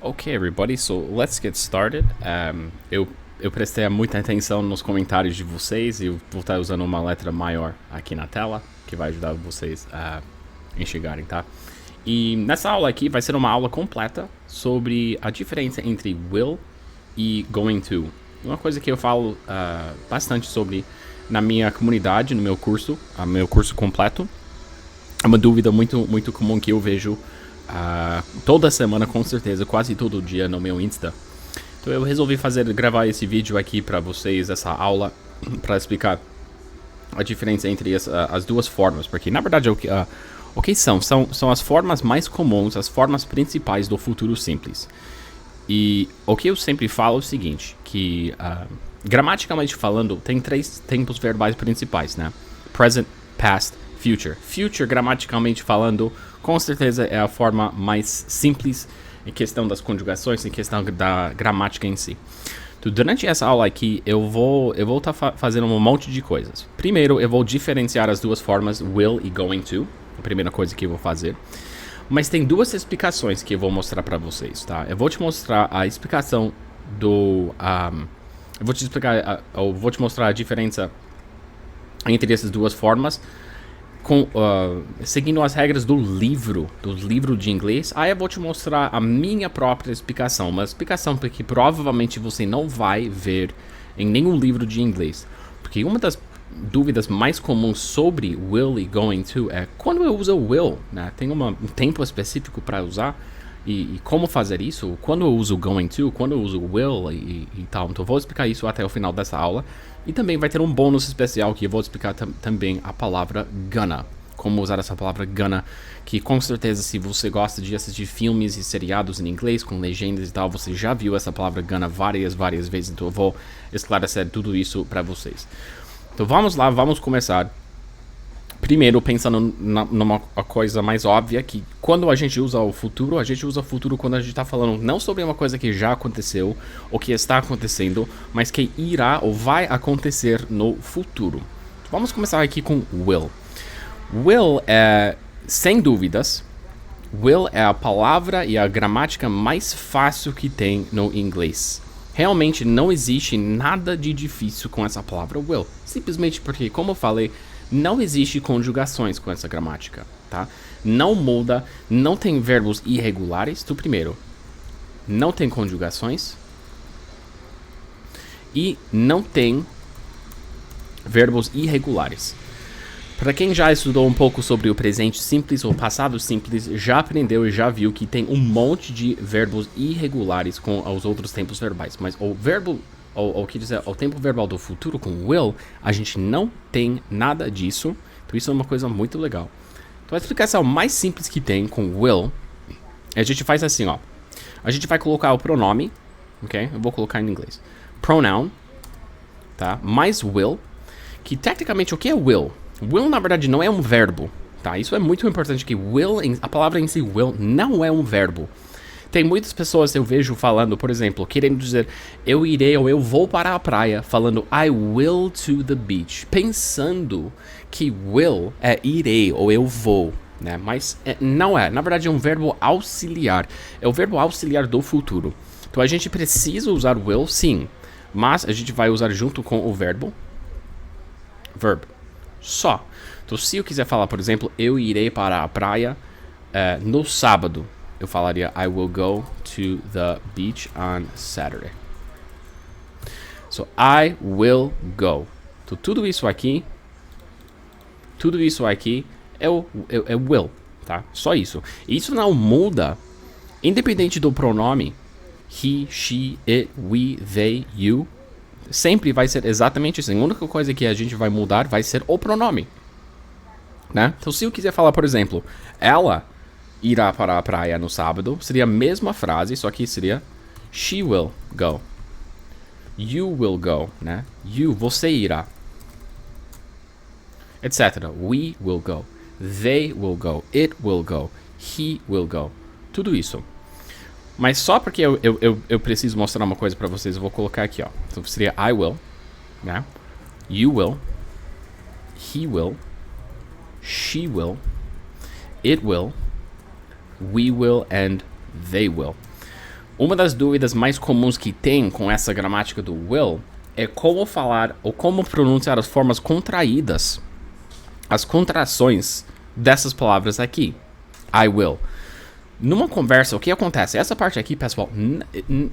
Okay, everybody, so let's get started. Eu prestei muita atenção nos comentários de vocês e eu vou estar usando uma letra maior aqui na tela, que vai ajudar vocês a enxergarem, tá? E nessa aula aqui vai ser uma aula completa sobre a diferença entre will e going to. Uma coisa que eu falo bastante sobre na minha comunidade, no meu curso completo. É uma dúvida muito comum que eu vejo toda semana, com certeza, quase todo dia no meu Insta. Então eu resolvi gravar esse vídeo aqui para vocês, essa aula, para explicar a diferença entre as duas formas, porque na verdade o que são as formas mais comuns, as formas principais do futuro simples. E o que eu sempre falo é o seguinte, que gramaticalmente falando, tem 3 tempos verbais principais, né? Present, past, future. Future, gramaticalmente falando, com certeza é a forma mais simples em questão das conjugações, em questão da gramática em si. Então, durante essa aula aqui, eu vou estar fazendo um monte de coisas. Primeiro, eu vou diferenciar as duas formas will e going to, a primeira coisa que eu vou fazer. Mas tem 2 explicações que eu vou mostrar para vocês, tá? Eu vou te mostrar a explicação eu vou te mostrar a diferença entre essas duas formas, seguindo as regras do livro de inglês. Aí eu vou te mostrar a minha própria explicação, uma explicação que provavelmente você não vai ver em nenhum livro de inglês, porque uma das dúvidas mais comuns sobre will e going to é quando eu uso will, né? Tem um tempo específico para usar e como fazer isso, quando eu uso going to, quando eu uso will e tal. Então eu vou explicar isso até o final dessa aula. E também vai ter um bônus especial que eu vou explicar também a palavra gonna. Como usar essa palavra gonna, que com certeza se você gosta de assistir filmes e seriados em inglês com legendas e tal, você já viu essa palavra gonna várias vezes. Então eu vou esclarecer tudo isso para vocês. Então vamos lá, vamos começar. Primeiro, pensando numa coisa mais óbvia, que quando a gente usa o futuro quando a gente está falando não sobre uma coisa que já aconteceu ou que está acontecendo, mas que irá ou vai acontecer no futuro. Vamos começar aqui com will. Will é, sem dúvidas, will é a palavra e a gramática mais fácil que tem no inglês. Realmente não existe nada de difícil com essa palavra will. Simplesmente porque, como eu falei, não existe conjugações com essa gramática, tá? Não muda, não tem verbos irregulares. Então, primeiro, não tem conjugações e não tem verbos irregulares. Para quem já estudou um pouco sobre o presente simples ou passado simples, já aprendeu e já viu que tem um monte de verbos irregulares com os outros tempos verbais. Mas o verbo, ou quer dizer, o tempo verbal do futuro com will, a gente não tem nada disso. Então isso é uma coisa muito legal. Então a explicação mais simples que tem com will, a gente faz assim, ó. A gente vai colocar o pronome, ok? Eu vou colocar em inglês. Pronoun, tá? Mais will, que tecnicamente o que é will? Will, na verdade, não é um verbo, tá? Isso é muito importante, que will, a palavra em si, will, não é um verbo. Tem muitas pessoas eu vejo falando, por exemplo, querendo dizer eu irei ou eu vou para a praia, falando I will to the beach, pensando que will é irei ou eu vou, né? Mas não é, na verdade é um verbo auxiliar, é o verbo auxiliar do futuro. Então a gente precisa usar will, sim, mas a gente vai usar junto com o verb, só. Então se eu quiser falar, por exemplo, eu irei para a praia no sábado, eu falaria I will go to the beach on Saturday. So I will go. Então tudo isso aqui é will, tá? Só isso. E isso não muda, independente do pronome he, she, it, we, they, you. Sempre vai ser exatamente isso. A única coisa que a gente vai mudar vai ser o pronome, né? Então se eu quiser falar, por exemplo, ela irá para a praia no sábado, seria a mesma frase, só que seria she will go. You will go, né? Você irá. Etc. We will go. They will go. It will go. He will go. Tudo isso. Mas só porque eu preciso mostrar uma coisa pra vocês, eu vou colocar aqui, ó. Então seria I will, né? You will. He will. She will. It will. We will and they will. Uma das dúvidas mais comuns que tem com essa gramática do will é como falar ou como pronunciar as formas contraídas, as contrações dessas palavras aqui. I will. Numa conversa, o que acontece? Essa parte aqui, pessoal,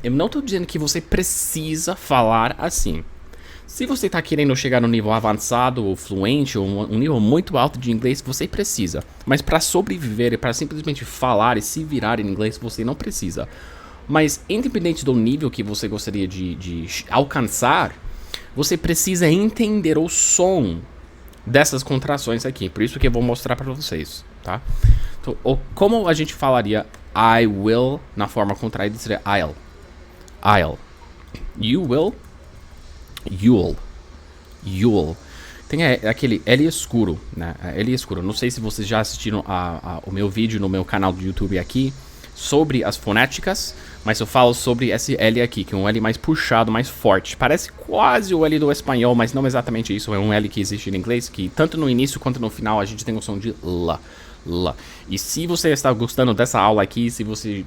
eu não estou dizendo que você precisa falar assim. Se você está querendo chegar no nível avançado ou fluente ou um nível muito alto de inglês, você precisa. Mas para sobreviver e para simplesmente falar e se virar em inglês, você não precisa. Mas independente do nível que você gostaria de alcançar, você precisa entender o som dessas contrações aqui. Por isso que eu vou mostrar para vocês, tá? Então, como a gente falaria I will na forma contraída, seria I'll. I'll. You will. You'll. Tem aquele L escuro, né? L escuro. Não sei se vocês já assistiram o meu vídeo no meu canal do YouTube aqui sobre as fonéticas, mas eu falo sobre esse L aqui, que é um L mais puxado, mais forte. Parece quase o L do espanhol, mas não exatamente isso. É um L que existe em inglês, que tanto no início quanto no final a gente tem o som de L. L. E se você está gostando dessa aula aqui, se você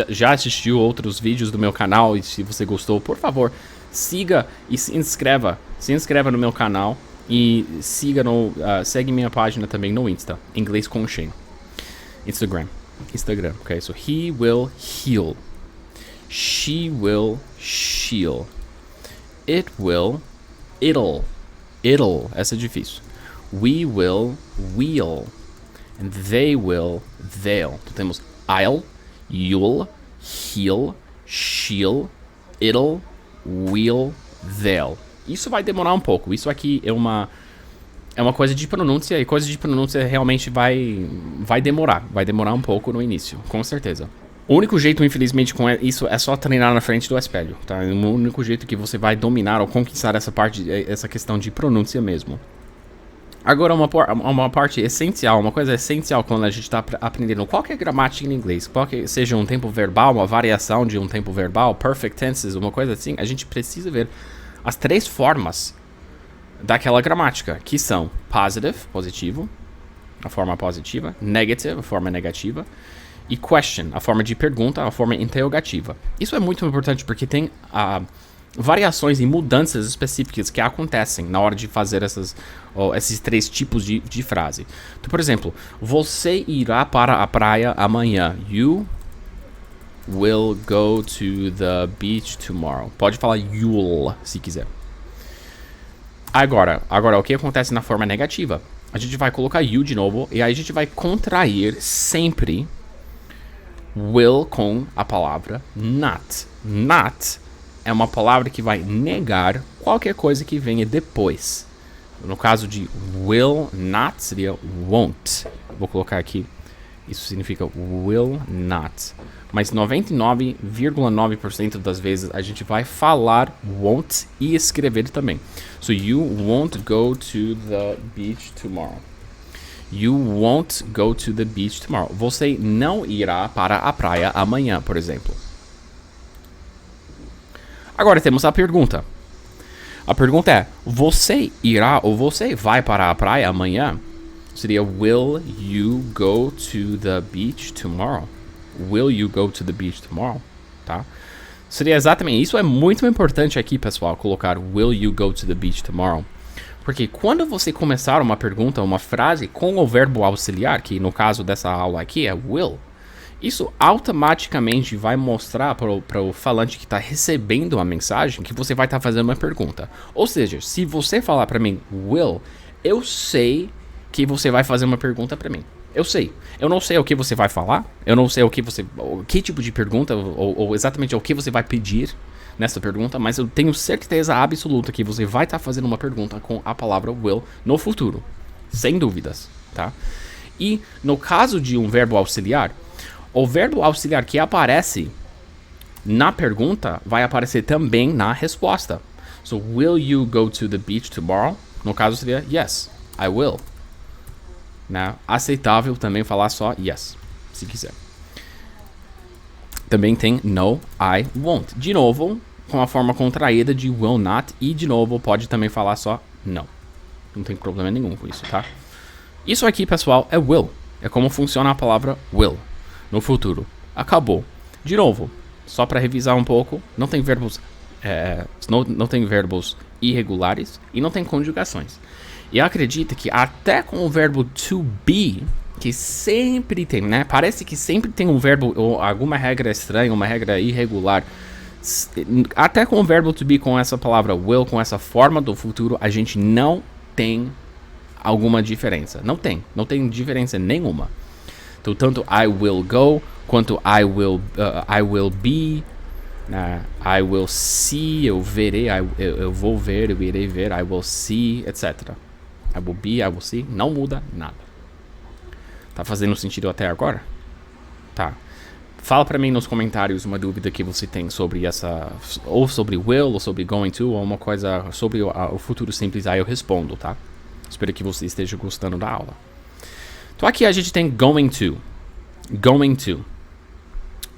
já assistiu outros vídeos do meu canal e se você gostou, por favor, siga e se inscreva. Se inscreva no meu canal e segue minha página também no Insta, Inglês com Shane. Instagram, ok? So he will heal. She will she'll. It will it'll. Essa é difícil. We will we'll. And they will they'll. Então temos I'll, you'll, he'll, she'll, it'll, we'll, they'll. Isso vai demorar um pouco. Isso aqui é uma coisa de pronúncia, e coisa de pronúncia realmente vai demorar. Vai demorar um pouco no início, com certeza. O único jeito, infelizmente, com isso é só treinar na frente do espelho, tá? O único jeito que você vai dominar ou conquistar essa questão de pronúncia mesmo. Agora, uma parte essencial, uma coisa essencial quando a gente está aprendendo qualquer gramática em inglês, seja um tempo verbal, uma variação de um tempo verbal, perfect tenses, uma coisa assim, a gente precisa ver as 3 formas daquela gramática, que são positive, positivo, a forma positiva, negative, a forma negativa, e question, a forma de pergunta, a forma interrogativa. Isso é muito importante porque tem variações e mudanças específicas que acontecem na hora de fazer esses 3 tipos de frase. Então, por exemplo, você irá para a praia amanhã. You will go to the beach tomorrow. Pode falar you'll, se quiser. Agora, o que acontece na forma negativa? A gente vai colocar you de novo e aí a gente vai contrair sempre will com a palavra not. Not é uma palavra que vai negar qualquer coisa que venha depois. No caso de will not, seria won't. Vou colocar aqui. Isso significa will not. Mas 99,9% das vezes a gente vai falar won't e escrever também. So you won't go to the beach tomorrow. You won't go to the beach tomorrow. Você não irá para a praia amanhã, por exemplo. Agora temos a pergunta. A pergunta é: você irá ou você vai para a praia amanhã? Seria will you go to the beach tomorrow? Will you go to the beach tomorrow? Tá? Seria exatamente isso. É muito importante aqui, pessoal, colocar will you go to the beach tomorrow? Porque quando você começar uma pergunta, uma frase com o verbo auxiliar, que no caso dessa aula aqui é will, isso automaticamente vai mostrar para o falante que está recebendo a mensagem que você vai estar fazendo uma pergunta. Ou seja, se você falar para mim will, eu sei que você vai fazer uma pergunta para mim. Eu sei. Eu não sei o que você vai falar, eu não sei que tipo de pergunta ou exatamente o que você vai pedir nessa pergunta, mas eu tenho certeza absoluta que você vai estar fazendo uma pergunta com a palavra will no futuro, sem dúvidas, tá? E no caso de um verbo auxiliar, o verbo auxiliar que aparece na pergunta vai aparecer também na resposta. So, will you go to the beach tomorrow? No caso seria yes, I will. Né? Aceitável também falar só yes, se quiser. Também tem no, I won't. De novo, com a forma contraída de will not. E de novo, pode também falar só no. Não tem problema nenhum com isso, tá? Isso aqui, pessoal, é will. É como funciona a palavra will no futuro. Acabou. De novo, Só para revisar um pouco, não tem verbos não tem verbos irregulares e não tem conjugações. E acredita que até com o verbo to be, que sempre tem, né? Parece que sempre tem um verbo ou alguma regra estranha, uma regra irregular. Até com o verbo to be, com essa palavra will, com essa forma do futuro, a gente não tem alguma diferença. Não tem diferença nenhuma. Então, tanto I will go, quanto I will be, I will see, eu verei, eu vou ver, eu irei ver, I will see, etc. I will be, I will see, não muda nada. Tá fazendo sentido até agora? Tá. Fala pra mim nos comentários uma dúvida que você tem sobre essa, ou sobre will, ou sobre going to, ou uma coisa sobre o futuro simples, aí eu respondo, tá? Espero que você esteja gostando da aula. Então aqui a gente tem going to. Going to.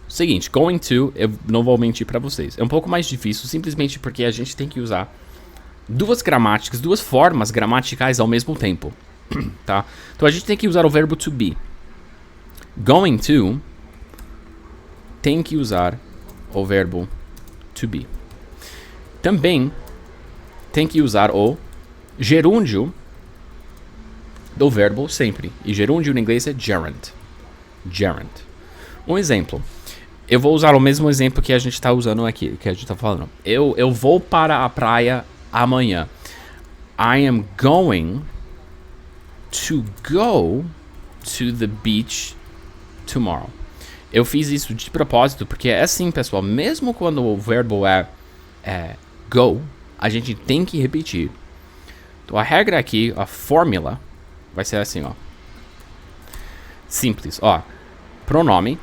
Seguinte, going to, eu não vou mentir pra vocês. É um pouco mais difícil, simplesmente porque a gente tem que usar duas gramáticas, duas formas gramaticais ao mesmo tempo. Tá? Então a gente tem que usar o verbo to be. Going to tem que usar o verbo to be. Também tem que usar o gerúndio do verbo sempre. E gerúndio em inglês é gerund. Gerund. Um exemplo. Eu vou usar o mesmo exemplo que a gente está usando aqui, que a gente está falando. Eu vou para a praia amanhã. I am going to go to the beach tomorrow. Eu fiz isso de propósito, porque é assim, pessoal. Mesmo quando o verbo é go, a gente tem que repetir. Então a regra aqui, a fórmula, vai ser assim, ó. Simples, ó. Pronome.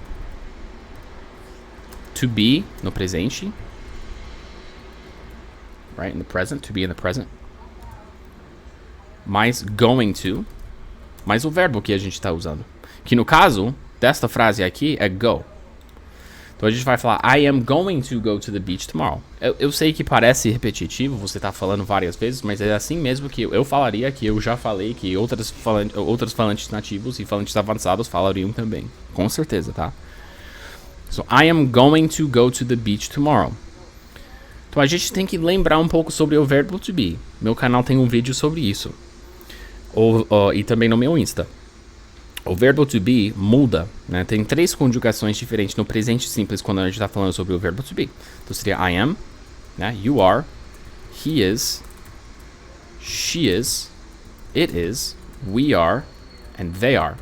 To be no presente. Right, in the present. To be in the present. Mais going to. Mais o verbo que a gente está usando. Que no caso desta frase aqui é go. Então a gente vai falar I am going to go to the beach tomorrow. Eu sei que parece repetitivo, você tá falando várias vezes, mas é assim mesmo que eu falaria, que eu já falei, que outros falantes nativos e falantes avançados falariam também. Com certeza, tá? So, I am going to go to the beach tomorrow. Então a gente tem que lembrar um pouco sobre o verbo to be. Meu canal tem um vídeo sobre isso. E também no meu Insta. O verbo to be muda, né? Tem 3 conjugações diferentes no presente simples quando a gente está falando sobre o verbo to be. Então seria I am, né? You are, he is, she is, it is, we are, and they are.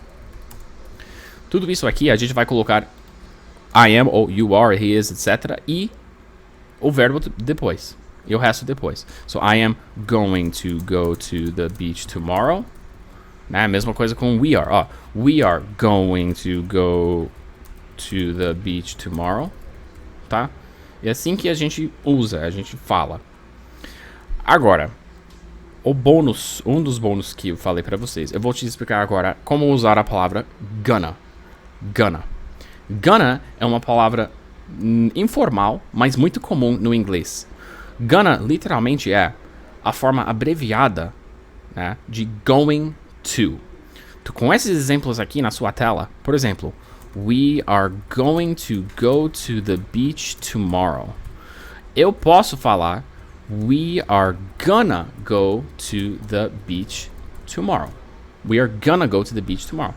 Tudo isso aqui a gente vai colocar I am, ou you are, he is, etc. E o verbo depois. E o resto depois. So I am going to go to the beach tomorrow. Né? Mesma coisa com we are. Ó, we are going to go to the beach tomorrow. Tá? É assim que a gente usa, a gente fala. Agora, um dos bônus que eu falei pra vocês. Eu vou te explicar agora como usar a palavra gonna. Gonna. Gonna é uma palavra informal, mas muito comum no inglês. Gonna literalmente é a forma abreviada, né, de going to. Então, com esses exemplos aqui na sua tela, por exemplo, we are going to go to the beach tomorrow. Eu posso falar we are gonna go to the beach tomorrow. We are gonna go to the beach tomorrow.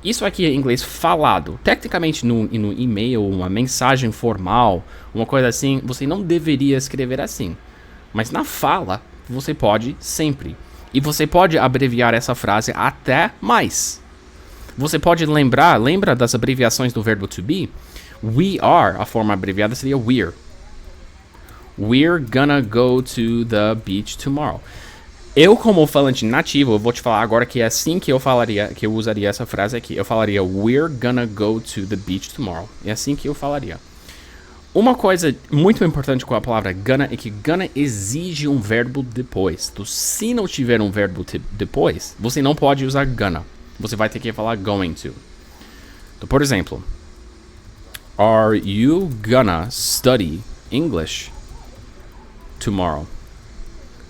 Isso aqui é inglês falado. Tecnicamente, no e-mail, uma mensagem formal, uma coisa assim, você não deveria escrever assim. Mas na fala, você pode sempre. E você pode abreviar essa frase até mais. Você pode lembra das abreviações do verbo to be? We are, a forma abreviada seria we're. We're gonna go to the beach tomorrow. Eu, como falante nativo, eu vou te falar agora que é assim que eu falaria, que eu usaria essa frase aqui. Eu falaria, we're gonna go to the beach tomorrow. É assim que eu falaria. Uma coisa muito importante com a palavra gonna é que gonna exige um verbo depois. Então, se não tiver um verbo depois, você não pode usar gonna. Você vai ter que falar going to. Então, por exemplo, are you gonna study English tomorrow?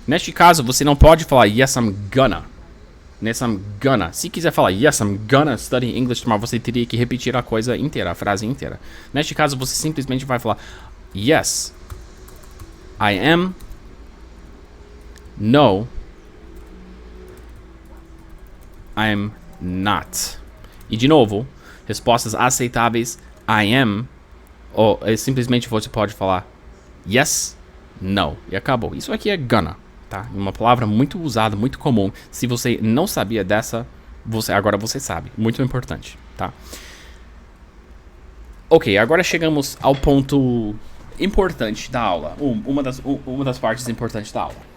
Neste caso, você não pode falar yes, I'm gonna. nessa I'm gonna. Se quiser falar yes, I'm gonna study English tomorrow, você teria que repetir a coisa inteira, a frase inteira. Neste caso, você simplesmente vai falar yes, I am. No, I'm not. E de novo, respostas aceitáveis, I am, ou simplesmente você pode falar yes, no, e acabou. Isso aqui é gonna, tá? Uma palavra muito usada, muito comum. Se você não sabia dessa, agora você sabe. Muito importante, tá? Ok, agora chegamos ao ponto importante da aula. Uma das partes importantes da aula.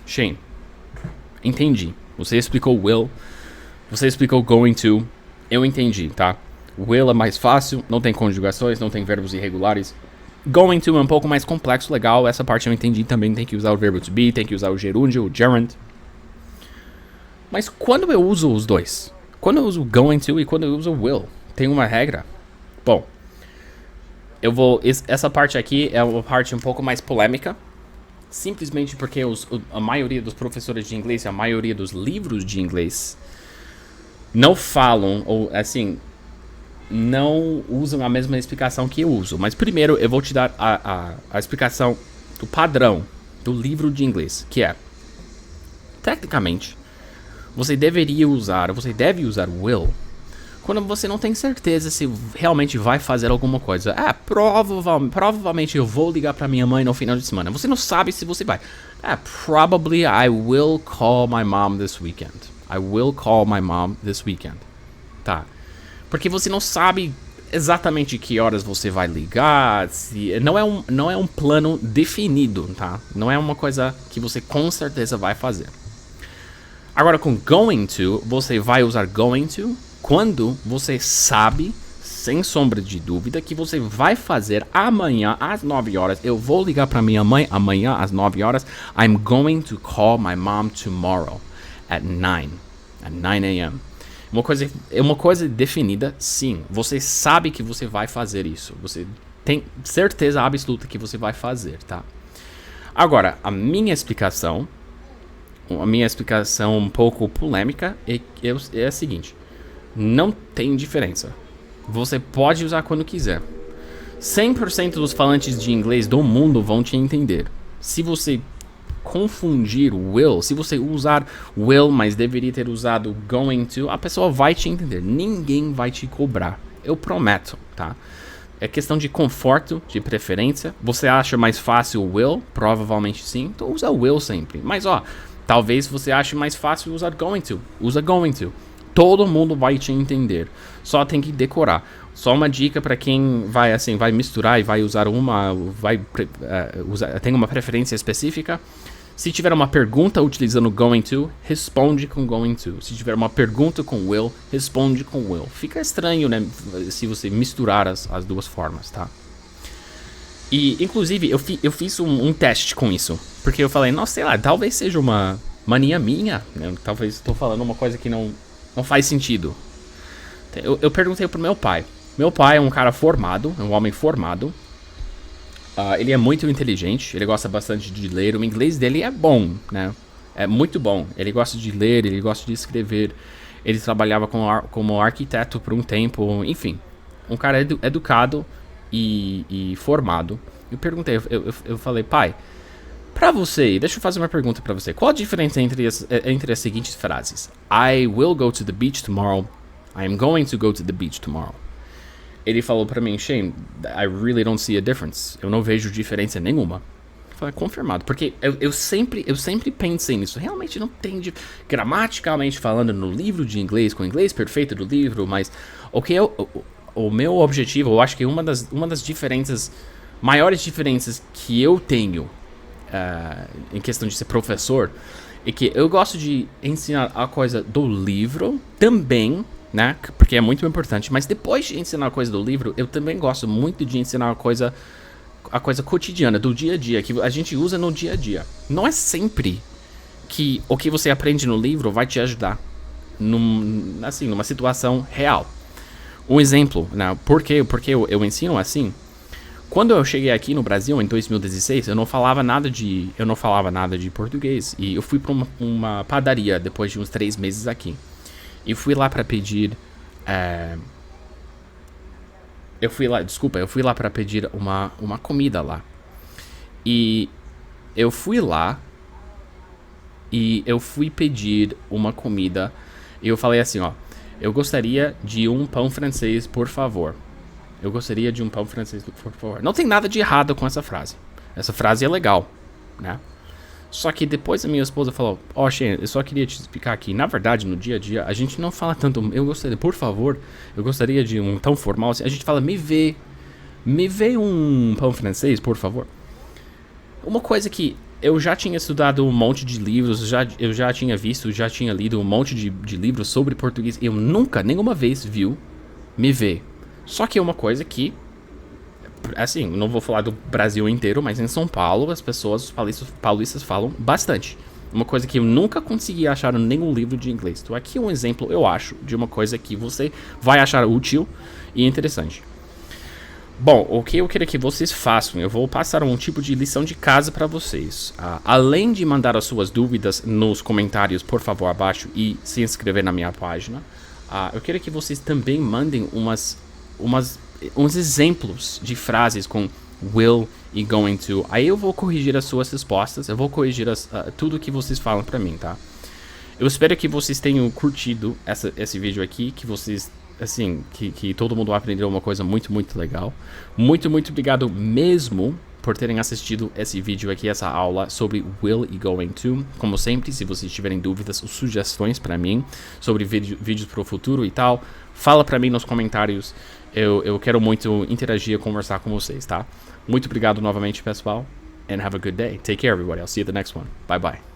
Shane, entendi. Você explicou will, você explicou going to, eu entendi, tá? Will é mais fácil, não tem conjugações, não tem verbos irregulares. Going to é um pouco mais complexo, legal, essa parte eu entendi também, tem que usar o verbo to be, tem que usar o gerúndio, o gerund. Mas quando eu uso os dois? Quando eu uso going to e quando eu uso will? Tem uma regra? Bom, essa parte aqui é uma parte um pouco mais polêmica, simplesmente porque a maioria dos professores de inglês e a maioria dos livros de inglês não falam, ou assim, não usam a mesma explicação que eu uso. Mas primeiro eu vou te dar a explicação do padrão do livro de inglês, que é, tecnicamente, você deve usar will quando você não tem certeza se realmente vai fazer alguma coisa. Provavelmente eu vou ligar pra minha mãe no final de semana. Você não sabe se você vai. Probably I will call my mom this weekend. I will call my mom this weekend. Tá. Porque você não sabe exatamente que horas você vai ligar. Não é um plano definido, tá? Não é uma coisa que você com certeza vai fazer. Agora com going to, você vai usar going to quando você sabe, sem sombra de dúvida, que você vai fazer amanhã às 9 horas. Eu vou ligar para minha mãe amanhã às 9 horas. I'm going to call my mom tomorrow at 9 a.m. Uma coisa definida, sim. Você sabe que você vai fazer isso. Você tem certeza absoluta que você vai fazer, tá? Agora, a minha explicação um pouco polêmica é a seguinte. Não tem diferença. Você pode usar quando quiser. 100% dos falantes de inglês do mundo vão te entender. Se você confundir will, se você usar will, mas deveria ter usado going to, a pessoa vai te entender. Ninguém vai te cobrar. Eu prometo, tá? É questão de conforto, de preferência. Você acha mais fácil o will? Provavelmente sim. Então usa will sempre. Mas talvez você ache mais fácil usar going to. Usa going to. Todo mundo vai te entender. Só tem que decorar. Só uma dica para quem vai misturar e vai usar tem uma preferência específica. Se tiver uma pergunta utilizando going to, responde com going to. Se tiver uma pergunta com will, responde com will. Fica estranho, né, se você misturar as duas formas, tá? E, inclusive, eu fiz um teste com isso. Porque eu falei, nossa, sei lá, talvez seja uma mania minha. Né? Talvez estou falando uma coisa que não faz sentido. Eu perguntei pro meu pai. Meu pai é um cara formado, é um homem formado. Ele é muito inteligente, ele gosta bastante de ler. O inglês dele é bom, né? É muito bom. Ele gosta de ler, ele gosta de escrever. Ele trabalhava como arquiteto por um tempo. Enfim, um cara educado e formado. Eu perguntei, eu falei, pai, pra você, deixa eu fazer uma pergunta pra você. Qual a diferença entre as seguintes frases? I will go to the beach tomorrow. I am going to go to the beach tomorrow. Ele falou pra mim, Shane, I really don't see a difference. Eu não vejo diferença nenhuma. Eu falei, confirmado. Porque eu sempre pensei nisso. Realmente não tem, gramaticalmente falando, no livro de inglês, com o inglês perfeito do livro, mas o meu objetivo, eu acho que uma das diferenças, maiores diferenças que eu tenho em questão de ser professor, é que eu gosto de ensinar a coisa do livro também, né? Porque é muito importante. Mas depois de ensinar a coisa do livro, eu também gosto muito de ensinar a coisa cotidiana, do dia a dia, que a gente usa no dia a dia. Não é sempre que o que você aprende no livro vai te ajudar numa situação real. Um exemplo, né? Por que eu ensino assim? Quando eu cheguei aqui no Brasil em 2016, eu não falava nada de português. E eu fui para uma padaria depois de uns 3 meses aqui. E fui lá para pedir. Eu fui lá para pedir uma comida lá. E eu fui lá e eu fui pedir uma comida. E eu falei assim, ó. Eu gostaria de um pão francês, por favor. Eu gostaria de um pão francês, por favor. Não tem nada de errado com essa frase. Essa frase é legal, né? Só que depois a minha esposa falou, ó, Shane, eu só queria te explicar aqui. Na verdade, no dia a dia, a gente não fala tanto, eu gostaria, por favor, eu gostaria de um tão formal assim. A gente fala, me vê um pão francês, por favor. Uma coisa que eu já tinha estudado um monte de livros, eu já tinha lido um monte de livros sobre português. Eu nunca, nenhuma vez viu me vê. Só que é uma coisa que, assim, não vou falar do Brasil inteiro, mas em São Paulo as pessoas, os paulistas falam bastante. Uma coisa que eu nunca consegui achar em nenhum livro de inglês. Então aqui é um exemplo, eu acho, de uma coisa que você vai achar útil e interessante. Bom, o que eu queria que vocês façam, eu vou passar um tipo de lição de casa para vocês. Além de mandar as suas dúvidas nos comentários, por favor, abaixo e se inscrever na minha página, eu queria que vocês também mandem uns exemplos de frases com will e going to. Aí eu vou corrigir as suas respostas, eu vou corrigir tudo que vocês falam pra mim, tá? Eu espero que vocês tenham curtido esse vídeo aqui, que vocês, assim, que todo mundo aprendeu uma coisa muito, muito legal. Muito, muito obrigado mesmo por terem assistido esse vídeo aqui, essa aula sobre will e going to. Como sempre, se vocês tiverem dúvidas ou sugestões pra mim sobre vídeos pro futuro e tal, fala pra mim nos comentários. Eu quero muito interagir e conversar com vocês, tá? Muito obrigado novamente, pessoal. And have a good day. Take care, everybody. I'll see you at the next one. Bye, bye.